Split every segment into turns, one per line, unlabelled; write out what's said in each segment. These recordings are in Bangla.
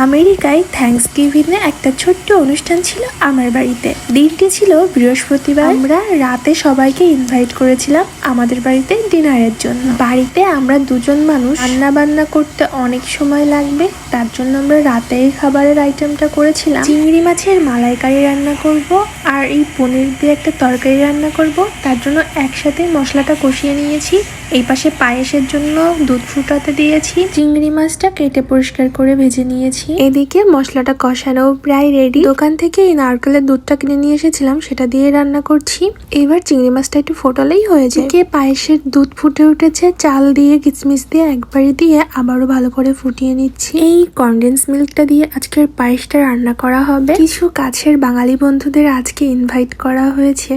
আমেরিকায় থ্যাঙ্কসগিভিং এ একটা ছোট্ট অনুষ্ঠান ছিল আমার বাড়িতে। দিনটি ছিল বৃহস্পতিবার। আমরা রাতে সবাইকে ইনভাইট করেছিলাম আমাদের বাড়িতে ডিনারের জন্য। বাড়িতে আমরা দুজন মানুষ, রান্না বান্না করতে অনেক সময় লাগবে, তার জন্য আমরা রাতে এই খাবারের আইটেমটা করেছিলাম। চিংড়ি মাছের মালাইকারি রান্না করব আর এই পনির দিয়ে একটা তরকারি রান্না করব। তার জন্য একসাথে মশলাটা কষিয়ে নিয়েছি। এই পাশে পায়েসের জন্য দুধ ফুটাতে দিয়েছি। চিংড়ি মাছটা কেটে পরিষ্কার করে ভেজে নিয়েছি। এদিকে মশলাটা কষানো প্রায় রেডি। দোকান থেকে এই নারকেলের দুধটা কিনে নিয়ে এসেছিলাম, সেটা দিয়ে রান্না করছি। এবার চিংড়ি মাছটা একটু ফোটালেই হয়ে যায়। পায়েসের দুধ ফুটে উঠেছে, চাল দিয়ে কিচমিচ দিয়ে একবারে দিয়ে আবারও ভালো করে ফুটিয়ে নিচ্ছি। এই কনডেন্স মিল্কটা দিয়ে আজকের পায়েসটা রান্না করা হবে। কিছু কাছের বাঙালি বন্ধুদের আজকে ইনভাইট করা হয়েছে।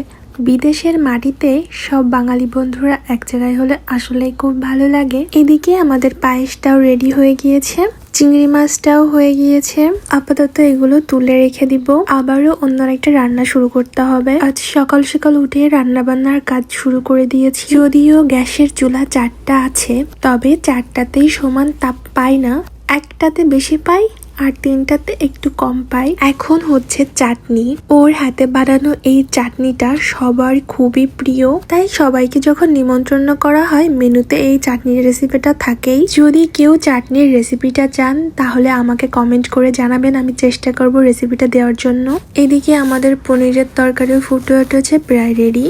বিদেশের মাটিতে সব বাঙালি বন্ধুরা এক জায়গায় হলে আসলেই খুব ভালো লাগে। এদিকে আমাদের পায়েসটাও রেডি হয়ে গিয়েছে, চিংড়ি মাছটাও হয়ে গিয়েছে। আপাতত এগুলো তুলে রেখে দিব, আবারও অন্য একটা রান্না শুরু করতে হবে। আজ সকাল সকাল উঠে রান্না বান্নার কাজ শুরু করে দিয়েছি। যদিও গ্যাসের চুলা 4টা আছে, তবে 4টাতেই সমান তাপ পাই না, একটাতে বেশি পাই আর 3টাতে একটু কম পাই। এখন হচ্ছে চাটনি। ওর হাতে বানানো এই চাটনিটা সবার খুবই প্রিয়, তাই সবাইকে যখন নিমন্ত্রণ করা হয় মেনুতে এই চাটনির রেসিপিটা থাকেই। যদি কেউ চাটনির রেসিপিটা চান তাহলে আমাকে কমেন্ট করে জানাবেন, আমি চেষ্টা করব রেসিপিটা দেওয়ার জন্য। এদিকে আমাদের পনিরের তরকারিও ফুটে উঠেছে, প্রায় রেডি।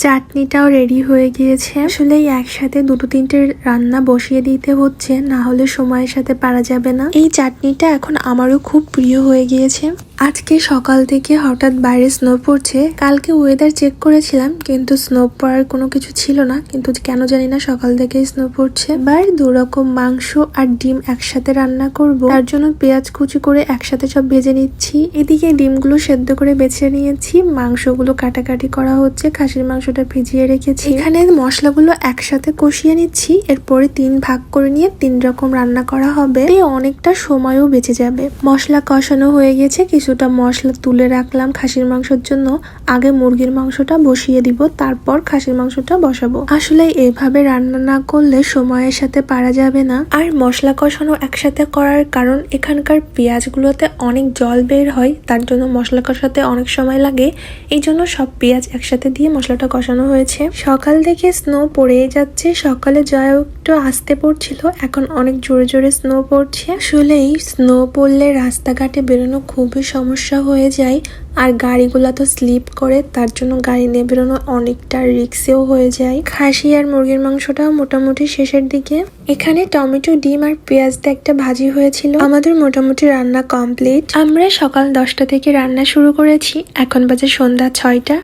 চাটনিটাও রেডি হয়ে গিয়েছে। আসলে একসাথে 2-3টে রান্না বসিয়ে দিতে হচ্ছে, না হলে সময়ের সাথে পারা যাবে না। এই চাটনিটা এখন আমারও খুব প্রিয় হয়ে গিয়েছে। আজকে সকাল থেকে হঠাৎ বাইরে স্নো পড়ছে। কালকে ওয়েদার চেক করেছিলাম কিন্তু স্নো পড়ার কোনো কিছু ছিল না, কিন্তু কেন জানি না সকাল থেকে স্নো পড়ছে। এবার 2 রকম মাংস আর ডিম একসাথে রান্না করব, তার জন্য পেঁয়াজ কুচি করে একসাথে সব ভেজে নিচ্ছি। এদিকে ডিমগুলো সেদ্ধ করে বেছে নিয়েছি, মাংসগুলো কাটাকাটি করা হচ্ছে। খাসির মাংসটা ভিজিয়ে রেখেছি। এখানে মশলাগুলো একসাথে কষিয়ে নিচ্ছি, এরপরে 3 ভাগ করে নিয়ে 3 রকম রান্না করা হবে। অনেকটা সময়ও বেঁচে যাবে। মশলা কষানো হয়ে গেছে, কিছুটা মশলা তুলে রাখলাম খাসির মাংসের জন্য। আগে মুরগির মাংসটা বসিয়ে দিব, তারপর খাসির মাংসটা বসাবো। আসলে এভাবে রান্না না করলে সময়ের সাথে পারা যাবে না। আর মশলা কষানো একসাথে করার কারণ এখানকার পেঁয়াজগুলোতে অনেক জল বের হয়, তার জন্য মশলা কষাতে অনেক সময় লাগে। এই জন্য সব পেঁয়াজ একসাথে দিয়ে মশলাটা কষানো হয়েছে। সকাল থেকে স্নো পড়েই যাচ্ছে। সকালে যা একটু আস্তে পড়ছিল, এখন অনেক জোরে জোরে স্নো পড়ছে। আসলে এই স্নো পড়লে রাস্তাঘাটে বেরোনো খুবই সমস্যা হয়ে যায়, আর গাড়িগুলা তো স্লিপ করে, তার জন্য গাড়ি নিয়ে বেরোনো অনেকটা রিস্কেও হয়ে যায়। খাসি আর মুরগির মাংসটা মোটামুটি শেষের দিকে। এখানে টমেটো, ডিম আর পেঁয়াজ দিয়ে একটা ভাজি হয়েছিল। আমাদের মোটামুটি রান্না কমপ্লিট। আমরা সকাল 10টা থেকে রান্না শুরু করেছি, এখন বাজে সন্ধ্যা 6টা।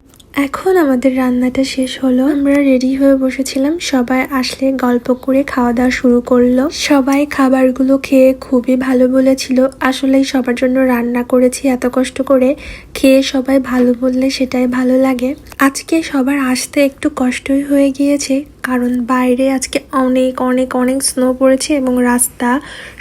এখন আমাদের রান্নাটা শেষ হলো, আমরা রেডি হয়ে বসেছিলাম। সবাই আসলে গল্প করে খাওয়া দাওয়া শুরু করলো। সবাই খাবারগুলো খেয়ে খুবই ভালো বলেছিল। আসলেই সবার জন্য রান্না করেছি এত কষ্ট করে, খেয়ে সবাই ভালো বললে সেটাই ভালো লাগে। আজকে সবার আসতে একটু কষ্টই হয়ে গিয়েছে, কারণ বাইরে আজকে অনেক অনেক অনেক স্নো পড়েছে এবং রাস্তা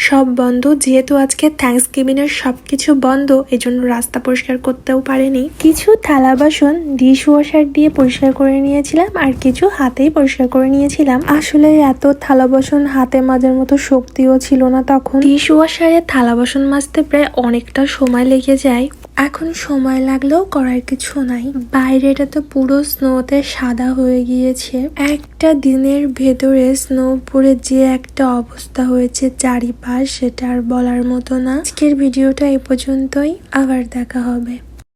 সব বন্ধ। যেহেতু আজকে থ্যাঙ্কসগিভিং এর সবকিছু বন্ধ, এজন্য রাস্তা পরিষ্কার করতেও পারেনি। কিছু থালা বাসন ডিশ ওয়াশার দিয়ে পরিষ্কার করে নিয়েছিলাম, আর কিছু হাতেই পরিষ্কার করে নিয়েছিলাম। আসলে এত থালা বাসন হাতে মাজার মতো শক্তিও ছিল না তখন। ডিশ ওয়াশারে থালা বাসন মাজতে প্রায় অনেকটা সময় লেগে যায়। এখন সময় লাগলেও করার কিছু নাই। বাইরেটা তো পুরো স্নোতে সাদা হয়ে গিয়েছে। একটা দিনের ভেতরে স্নো পড়ে যে একটা অবস্থা হয়েছে চারিপাশ, সেটা আর বলার মতো না। আজকের ভিডিওটা এ পর্যন্তই, আবার দেখা হবে।